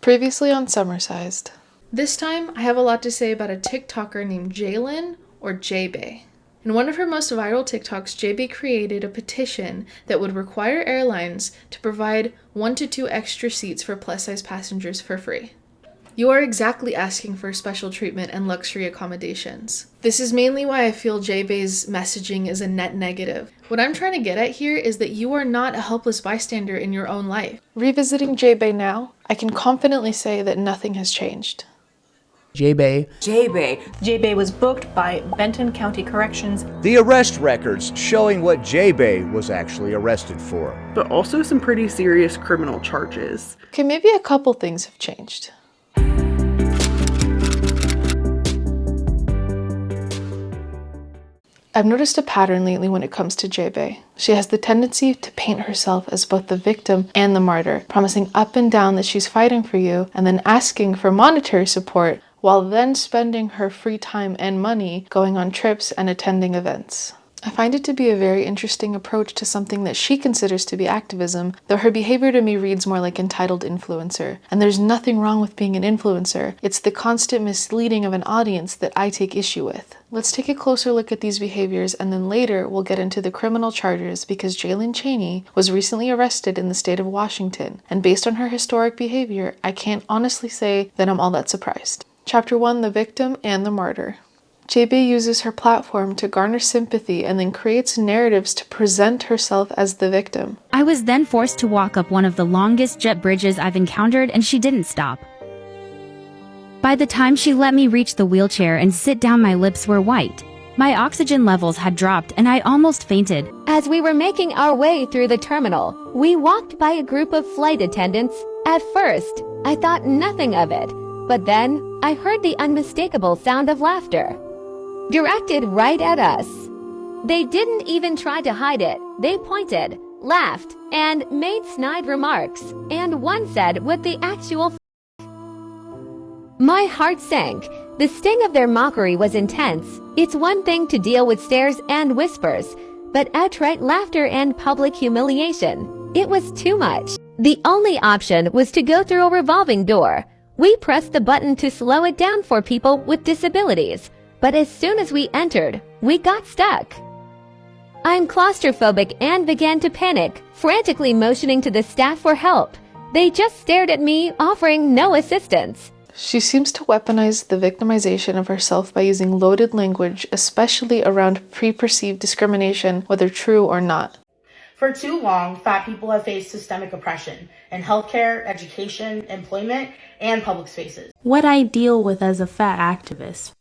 Previously on Summersized. This time, I have a lot to say about a TikToker named Jalen or Jae Bae. In one of her most viral TikToks, Jae Bae created a petition that would require airlines to provide 1 to 2 extra seats for plus-size passengers for free. You are exactly asking for special treatment and luxury accommodations. This is mainly why I feel Jae Bae's messaging is a net negative. What I'm trying to get at here is that you are not a helpless bystander in your own life. Revisiting Jae Bae now, I can confidently say that nothing has changed. Jae Bae. Jae Bae was booked by Benton County Corrections. The arrest records showing what Jae Bae was actually arrested for. But also some pretty serious criminal charges. Okay, maybe a couple things have changed. I've noticed a pattern lately when it comes to Jae Bae. She has the tendency to paint herself as both the victim and the martyr, promising up and down that she's fighting for you, and then asking for monetary support, while then spending her free time and money going on trips and attending events. I find it to be a very interesting approach to something that she considers to be activism, though her behavior to me reads more like entitled influencer. And there's nothing wrong with being an influencer. It's the constant misleading of an audience that I take issue with. Let's take a closer look at these behaviors, and then later we'll get into the criminal charges, because Jalen Chaney was recently arrested in the state of Washington, and based on her historic behavior, I can't honestly say that I'm all that surprised. Chapter 1, The Victim and the Martyr. Jae Bae uses her platform to garner sympathy and then creates narratives to present herself as the victim. I was then forced to walk up one of the longest jet bridges I've encountered, and she didn't stop. By the time she let me reach the wheelchair and sit down, my lips were white. My oxygen levels had dropped and I almost fainted. As we were making our way through the terminal, we walked by a group of flight attendants. At first, I thought nothing of it, but then I heard the unmistakable sound of laughter, directed right at us. They didn't even try to hide it. They pointed, laughed, and made snide remarks, and one said with the actual My heart sank. The sting of their mockery was intense. It's one thing to deal with stares and whispers, but outright laughter and public humiliation. It was too much. The only option was to go through a revolving door. We pressed the button to slow it down for people with disabilities. But as soon as we entered, we got stuck. I'm claustrophobic and began to panic, frantically motioning to the staff for help. They just stared at me, offering no assistance. She seems to weaponize the victimization of herself by using loaded language, especially around pre-perceived discrimination, whether true or not. For too long, fat people have faced systemic oppression in healthcare, education, employment, and public spaces. What I deal with as a fat activist.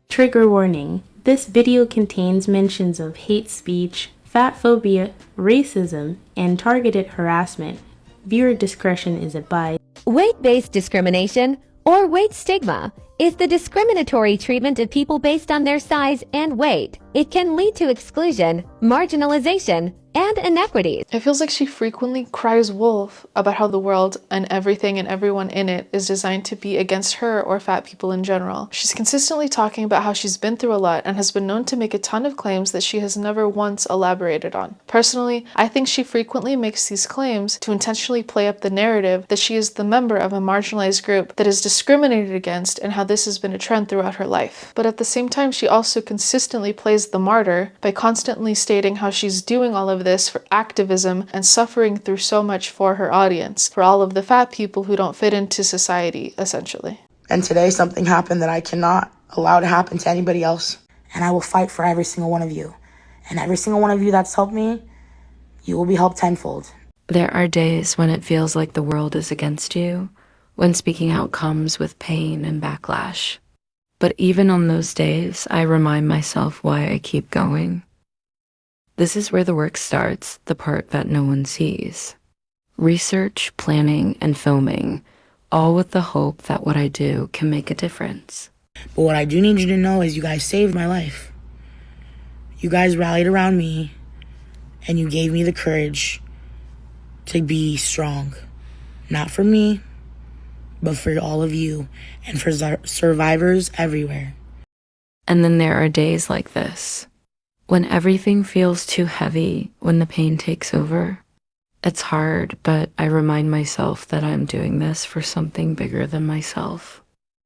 Trigger warning. This video contains mentions of hate speech, fat phobia, racism, and targeted harassment. Viewer discretion is advised. Weight-based discrimination, or weight stigma, is the discriminatory treatment of people based on their size and weight. It can lead to exclusion, marginalization, and inequities. It feels like she frequently cries wolf about how the world and everything and everyone in it is designed to be against her or fat people in general. She's consistently talking about how she's been through a lot and has been known to make a ton of claims that she has never once elaborated on. Personally, I think she frequently makes these claims to intentionally play up the narrative that she is the member of a marginalized group that is discriminated against, and how this has been a trend throughout her life. But at the same time, she also consistently plays the martyr by constantly stating how she's doing all of this for activism and suffering through so much for her audience, for all of the fat people who don't fit into society, essentially. And today something happened that I cannot allow to happen to anybody else. And I will fight for every single one of you. And every single one of you that's helped me, you will be helped tenfold. There are days when it feels like the world is against you, when speaking out comes with pain and backlash. But even on those days, I remind myself why I keep going. This is where the work starts, the part that no one sees. Research, planning, and filming, all with the hope that what I do can make a difference. But what I do need you to know is you guys saved my life. You guys rallied around me, and you gave me the courage to be strong. Not for me, but for all of you, and for survivors everywhere. And then there are days like this, when everything feels too heavy, when the pain takes over. It's hard, but I remind myself that I'm doing this for something bigger than myself.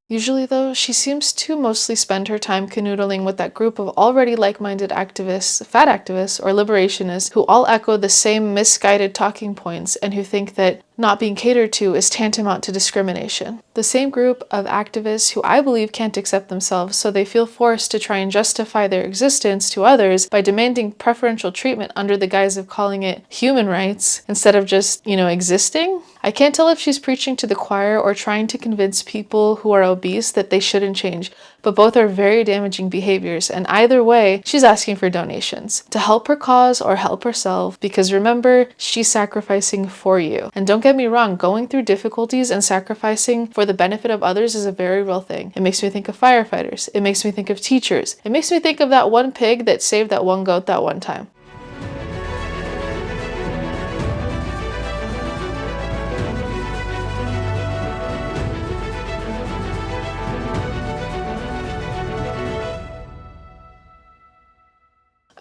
Usually, though, she seems to mostly spend her time canoodling with that group of already like-minded activists, fat activists, or liberationists who all echo the same misguided talking points and who think that not being catered to is tantamount to discrimination. The same group of activists who I believe can't accept themselves, so they feel forced to try and justify their existence to others by demanding preferential treatment under the guise of calling it human rights instead of just, existing. I can't tell if she's preaching to the choir or trying to convince people who are obese that they shouldn't change, but both are very damaging behaviors, and either way, she's asking for donations to help her cause or help herself, because remember, she's sacrificing for you. And don't get me wrong, going through difficulties and sacrificing for the benefit of others is a very real thing. It makes me think of firefighters. It makes me think of teachers. It makes me think of that one pig that saved that one goat that one time.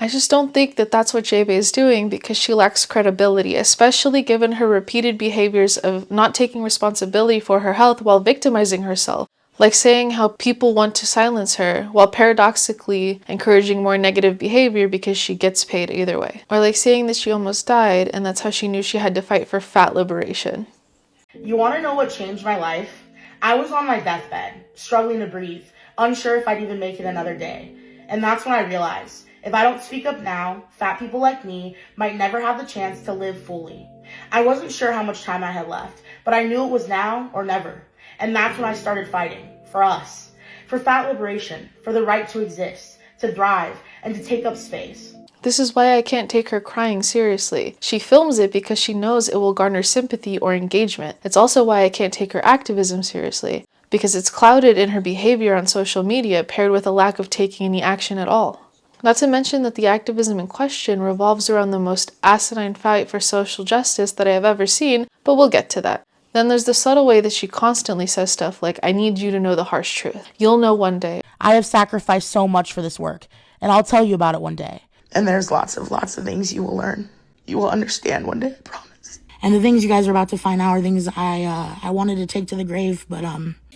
I just don't think that that's what Jae Bae is doing because she lacks credibility, especially given her repeated behaviors of not taking responsibility for her health while victimizing herself. Like saying how people want to silence her, while paradoxically encouraging more negative behavior because she gets paid either way. Or like saying that she almost died and that's how she knew she had to fight for fat liberation. You want to know what changed my life? I was on my deathbed, struggling to breathe, unsure if I'd even make it another day. And that's when I realized, if I don't speak up now, fat people like me might never have the chance to live fully. I wasn't sure how much time I had left, but I knew it was now or never. And that's when I started fighting. For us. For fat liberation. For the right to exist. To thrive. And to take up space. This is why I can't take her crying seriously. She films it because she knows it will garner sympathy or engagement. It's also why I can't take her activism seriously, because it's clouded in her behavior on social media paired with a lack of taking any action at all. Not to mention that the activism in question revolves around the most asinine fight for social justice that I have ever seen, but we'll get to that. Then there's the subtle way that she constantly says stuff like, I need you to know the harsh truth. You'll know one day. I have sacrificed so much for this work, and I'll tell you about it one day. And there's lots of things you will learn. You will understand one day, I promise. And the things you guys are about to find out are things I wanted to take to the grave, but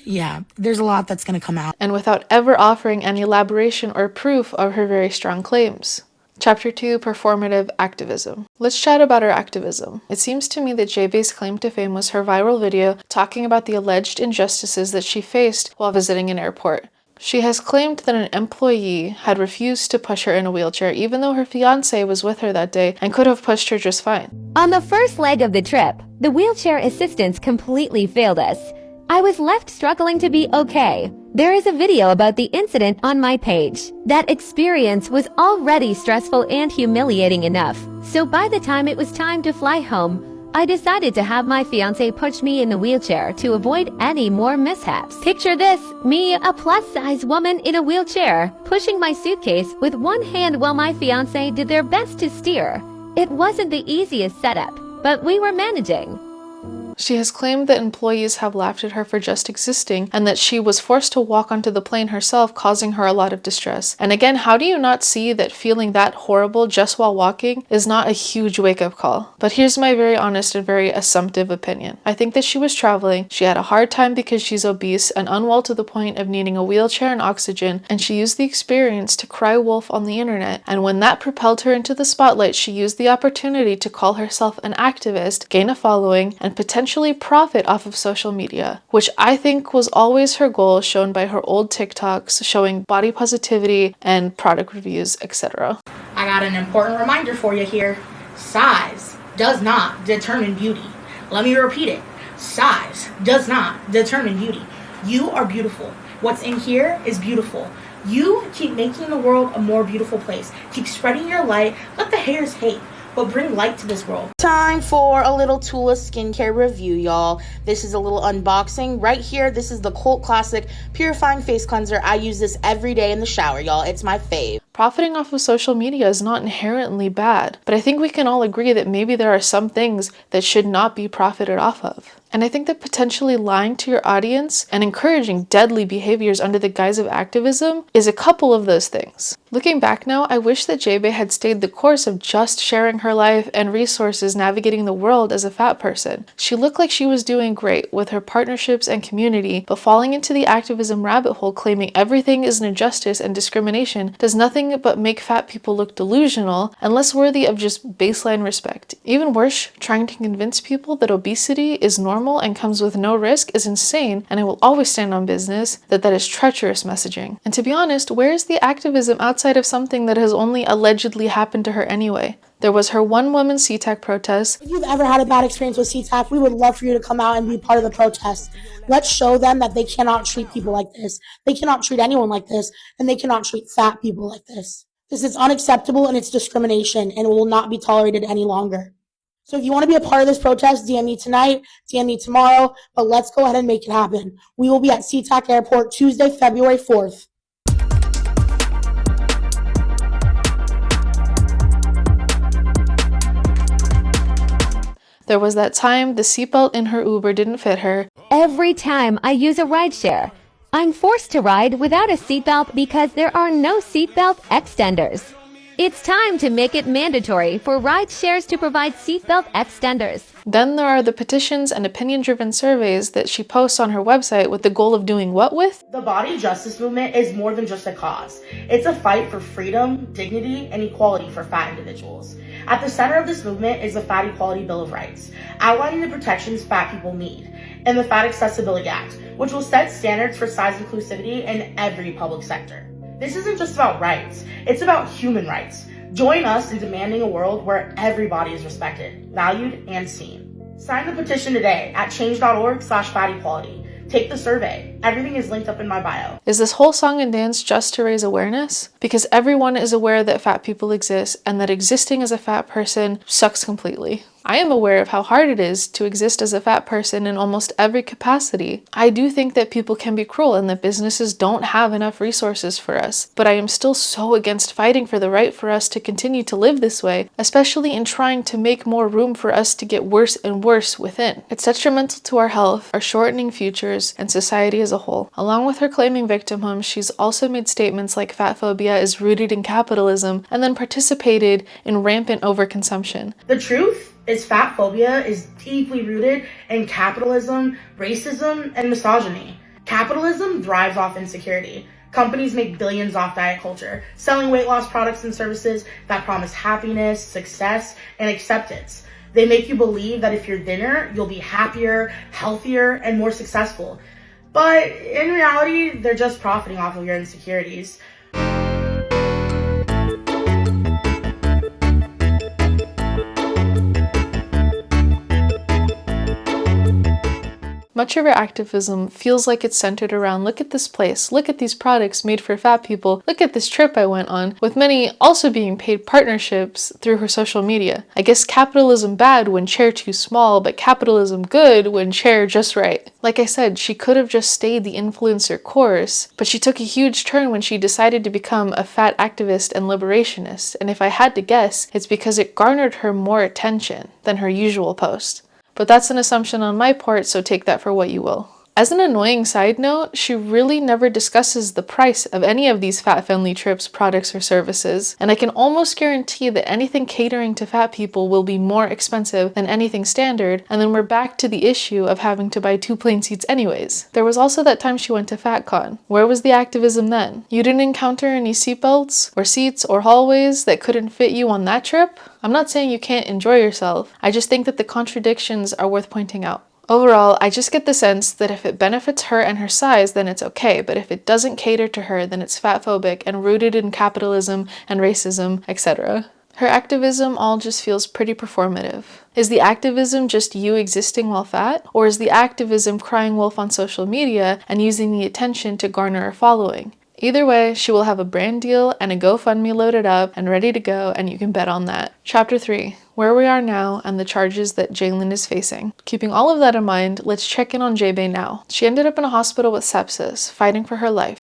yeah, there's a lot that's going to come out. And without ever offering any elaboration or proof of her very strong claims. Chapter 2, Performative Activism. Let's chat about her activism. It seems to me that Jae Bae's claim to fame was her viral video talking about the alleged injustices that she faced while visiting an airport. She has claimed that an employee had refused to push her in a wheelchair even though her fiancé was with her that day and could have pushed her just fine. On the first leg of the trip, the wheelchair assistance completely failed us. I was left struggling to be okay. There is a video about the incident on my page. That experience was already stressful and humiliating enough, so by the time it was time to fly home, I decided to have my fiancé push me in the wheelchair to avoid any more mishaps. Picture this, me, a plus-size woman in a wheelchair, pushing my suitcase with one hand while my fiancé did their best to steer. It wasn't the easiest setup, but we were managing. She has claimed that employees have laughed at her for just existing and that she was forced to walk onto the plane herself, causing her a lot of distress. And again, how do you not see that feeling that horrible just while walking is not a huge wake-up call? But here's my very honest and very assumptive opinion. I think that she was traveling, she had a hard time because she's obese and unwell to the point of needing a wheelchair and oxygen, and she used the experience to cry wolf on the internet, and when that propelled her into the spotlight, she used the opportunity to call herself an activist, gain a following, and potentially profit off of social media, which I think was always her goal, shown by her old TikToks showing body positivity and product reviews, etc. I got an important reminder for you here. Size does not determine beauty. Let me repeat it. Size does not determine beauty. You are beautiful. What's in here is beautiful. You keep making the world a more beautiful place. Keep spreading your light. Let the haters hate, but bring light to this world. Time for a little Tula skincare review, y'all. This is a little unboxing. Right here, this is the cult classic purifying face cleanser. I use this every day in the shower, y'all. It's my fave. Profiting off of social media is not inherently bad, but I think we can all agree that maybe there are some things that should not be profited off of. And I think that potentially lying to your audience and encouraging deadly behaviors under the guise of activism is a couple of those things. Looking back now, I wish that Jae Bae had stayed the course of just sharing her life and resources navigating the world as a fat person. She looked like she was doing great with her partnerships and community, but falling into the activism rabbit hole claiming everything is an injustice and discrimination does nothing but make fat people look delusional and less worthy of just baseline respect. Even worse, trying to convince people that obesity is normal and comes with no risk is insane, and I will always stand on business that is treacherous messaging. And to be honest, where is the activism outside of something that has only allegedly happened to her anyway? There was her one-woman CTAC protest. If you've ever had a bad experience with CTAC, we would love for you to come out and be part of the protest. Let's show them that they cannot treat people like this. They cannot treat anyone like this, and they cannot treat fat people like this. This is unacceptable and it's discrimination, and it will not be tolerated any longer. So if you want to be a part of this protest, DM me tonight, DM me tomorrow, but let's go ahead and make it happen. We will be at SeaTac Airport Tuesday, February 4th. There was that time the seatbelt in her Uber didn't fit her. Every time I use a rideshare, I'm forced to ride without a seatbelt because there are no seatbelt extenders. It's time to make it mandatory for rideshares to provide seatbelt extenders. Then there are the petitions and opinion-driven surveys that she posts on her website with the goal of doing what with? The body justice movement is more than just a cause. It's a fight for freedom, dignity, and equality for fat individuals. At the center of this movement is the Fat Equality Bill of Rights, outlining the protections fat people need, and the Fat Accessibility Act, which will set standards for size inclusivity in every public sector. This isn't just about rights, it's about human rights. Join us in demanding a world where everybody is respected, valued, and seen. Sign the petition today at change.org/fatequality. Take the survey. Everything is linked up in my bio. Is this whole song and dance just to raise awareness? Because everyone is aware that fat people exist and that existing as a fat person sucks completely. I am aware of how hard it is to exist as a fat person in almost every capacity. I do think that people can be cruel and that businesses don't have enough resources for us, but I am still so against fighting for the right for us to continue to live this way, especially in trying to make more room for us to get worse and worse within. It's detrimental to our health, our shortening futures, and society as a whole. Along with her claiming victimhood, she's also made statements like fat phobia is rooted in capitalism and then participated in rampant overconsumption. The truth is fat phobia is deeply rooted in capitalism, racism, and misogyny. Capitalism thrives off insecurity. Companies make billions off diet culture, selling weight loss products and services that promise happiness, success, and acceptance. They make you believe that if you're thinner, you'll be happier, healthier, and more successful. But in reality, they're just profiting off of your insecurities. Much of her activism feels like it's centered around look at this place, look at these products made for fat people, look at this trip I went on, with many also being paid partnerships through her social media. I guess capitalism bad when chair too small, but capitalism good when chair just right. Like I said, she could have just stayed the influencer course, but she took a huge turn when she decided to become a fat activist and liberationist, and if I had to guess, it's because it garnered her more attention than her usual post. But that's an assumption on my part, so take that for what you will. As an annoying side note, she really never discusses the price of any of these fat-friendly trips, products, or services, and I can almost guarantee that anything catering to fat people will be more expensive than anything standard, and then we're back to the issue of having to buy 2 plane seats anyways. There was also that time she went to FatCon. Where was the activism then? You didn't encounter any seatbelts, or seats, or hallways that couldn't fit you on that trip? I'm not saying you can't enjoy yourself, I just think that the contradictions are worth pointing out. Overall, I just get the sense that if it benefits her and her size, then it's okay, but if it doesn't cater to her, then it's fatphobic and rooted in capitalism and racism, etc. Her activism all just feels pretty performative. Is the activism just you existing while fat? Or is the activism crying wolf on social media and using the attention to garner a following? Either way, she will have a brand deal and a GoFundMe loaded up and ready to go, and you can bet on that. Chapter 3. Where we are now and the charges that Jaylin is facing. Keeping all of that in mind, let's check in on Jae Bae now. She ended up in a hospital with sepsis, fighting for her life.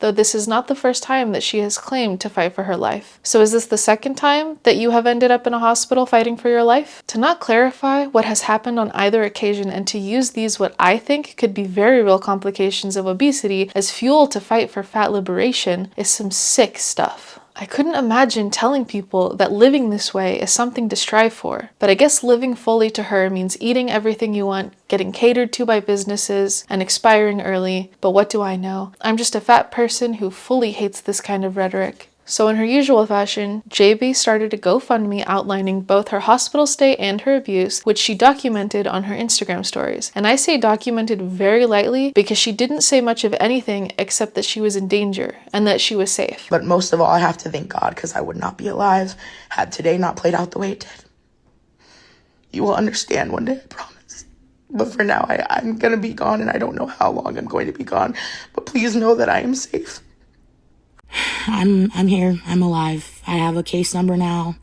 though this is not the first time that she has claimed to fight for her life. So is this the second time that you have ended up in a hospital fighting for your life? To not clarify what has happened on either occasion and to use these what I think could be very real complications of obesity as fuel to fight for fat liberation is some sick stuff. I couldn't imagine telling people that living this way is something to strive for, but I guess living fully to her means eating everything you want, getting catered to by businesses, and expiring early. But what do I know? I'm just a fat person who fully hates this kind of rhetoric. So in her usual fashion, Jae Bae started a GoFundMe outlining both her hospital stay and her abuse, which she documented on her Instagram stories. And I say documented very lightly because she didn't say much of anything except that she was in danger and that she was safe. But most of all, I have to thank God because I would not be alive had today not played out the way it did. You will understand one day, I promise. But for now, I'm going to be gone and I don't know how long I'm going to be gone. But please know that I am safe. I'm here. I'm alive. I have a case number now.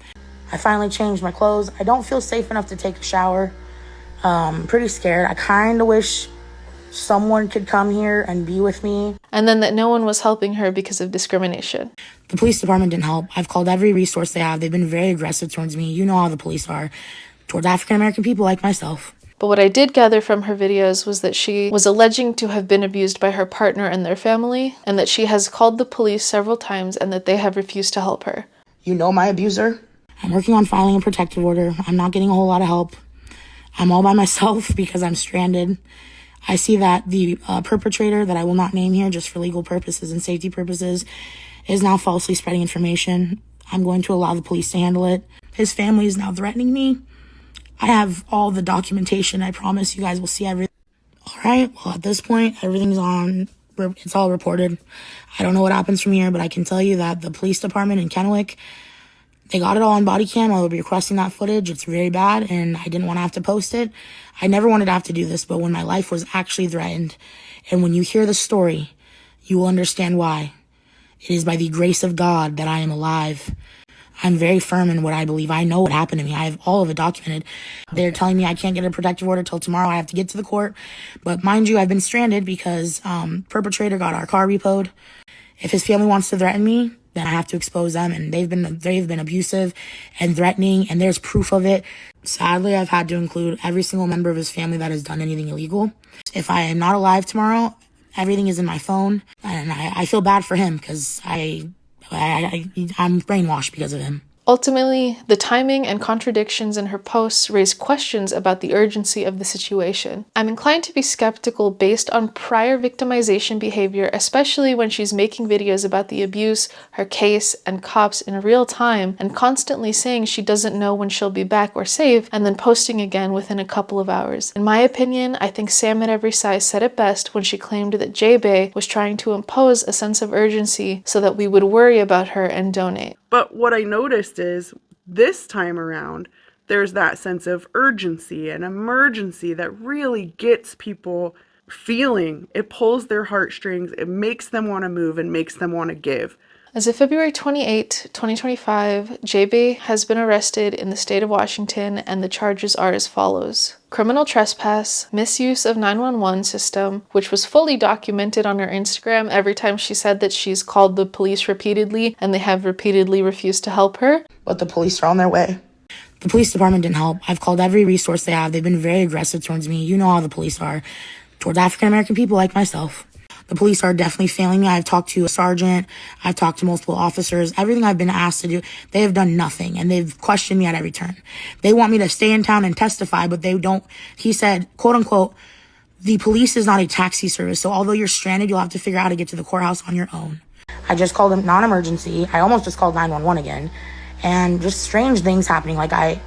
I finally changed my clothes. I don't feel safe enough to take a shower. Pretty scared. I kind of wish someone could come here and be with me. And then that no one was helping her because of discrimination. The police department didn't help. I've called every resource they have. They've been very aggressive towards me. You know how the police are towards African American people like myself. But what I did gather from her videos was that she was alleging to have been abused by her partner and their family, and that she has called the police several times and that they have refused to help her. You know my abuser? I'm working on filing a protective order. I'm not getting a whole lot of help. I'm all by myself because I'm stranded. I see that the perpetrator, that I will not name here just for legal purposes and safety purposes, is now falsely spreading information. I'm going to allow the police to handle it. His family is now threatening me. I have all the documentation. I promise you guys will see everything. All right. Well, at this point, everything's on. It's all reported. I don't know what happens from here, but I can tell you that the police department in Kennewick, they got it all on body cam. I will be requesting that footage. It's very bad, and I didn't want to have to post it. I never wanted to have to do this, but when my life was actually threatened, and when you hear the story, you will understand why. It is by the grace of God that I am alive. I'm very firm in what I believe. I know what happened to me. I have all of it documented. They're telling me I can't get a protective order till tomorrow. I have to get to the court. But mind you, I've been stranded because perpetrator got our car repoed. If his family wants to threaten me, then I have to expose them. And they've been abusive and threatening, and there's proof of it. Sadly, I've had to include every single member of his family that has done anything illegal. If I am not alive tomorrow, everything is in my phone. And I feel bad for him because I'm brainwashed because of him. Ultimately, the timing and contradictions in her posts raise questions about the urgency of the situation. I'm inclined to be skeptical based on prior victimization behavior, especially when she's making videos about the abuse, her case, and cops in real time, and constantly saying she doesn't know when she'll be back or safe, and then posting again within a couple of hours. In my opinion, I think Sam at Every Size said it best when she claimed that Jae Bae was trying to impose a sense of urgency so that we would worry about her and donate. But what I noticed is this time around, there's that sense of urgency and emergency that really gets people feeling. It pulls their heartstrings. It makes them want to move and makes them want to give. As of February 28, 2025, Jae Bae has been arrested in the state of Washington, and the charges are as follows. Criminal trespass, misuse of 911 system, which was fully documented on her Instagram every time she said that she's called the police repeatedly, and they have repeatedly refused to help her. But the police are on their way. The police department didn't help. I've called every resource they have. They've been very aggressive towards me. You know how the police are towards African American people like myself. The police are definitely failing me. I've talked to a sergeant. I've talked to multiple officers. Everything I've been asked to do, they have done nothing, and they've questioned me at every turn. They want me to stay in town and testify, but they don't. He said, quote unquote, the police is not a taxi service, so although you're stranded, you'll have to figure out how to get to the courthouse on your own. I just called him non-emergency. I almost just called 911 again, and just strange things happening. KPD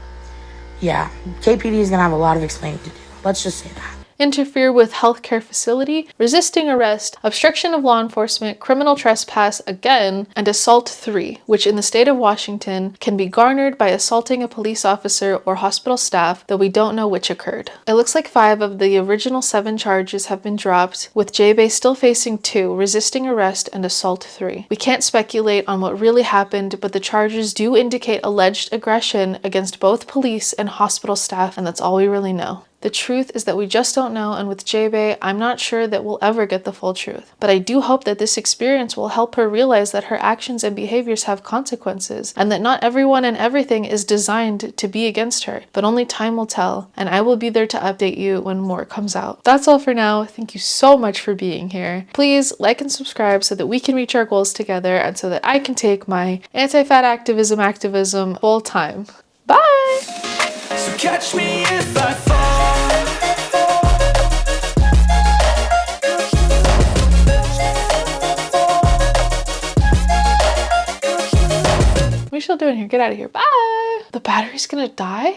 is going to have a lot of explaining to do. Let's just say that. Interfere with healthcare facility, resisting arrest, obstruction of law enforcement, criminal trespass again, and assault 3, which in the state of Washington can be garnered by assaulting a police officer or hospital staff, though we don't know which occurred. It looks like 5 of the original 7 charges have been dropped, with Jae Bae still facing 2, resisting arrest and assault 3. We can't speculate on what really happened, but the charges do indicate alleged aggression against both police and hospital staff, and that's all we really know. The truth is that we just don't know, and with Jae Bae, I'm not sure that we'll ever get the full truth. But I do hope that this experience will help her realize that her actions and behaviors have consequences, and that not everyone and everything is designed to be against her, but only time will tell, and I will be there to update you when more comes out. That's all for now. Thank you so much for being here. Please like and subscribe so that we can reach our goals together and so that I can take my anti-fat activism full time. Bye! So catch me if I fall. What are you still doing here? Get out of here. Bye! The battery's gonna die?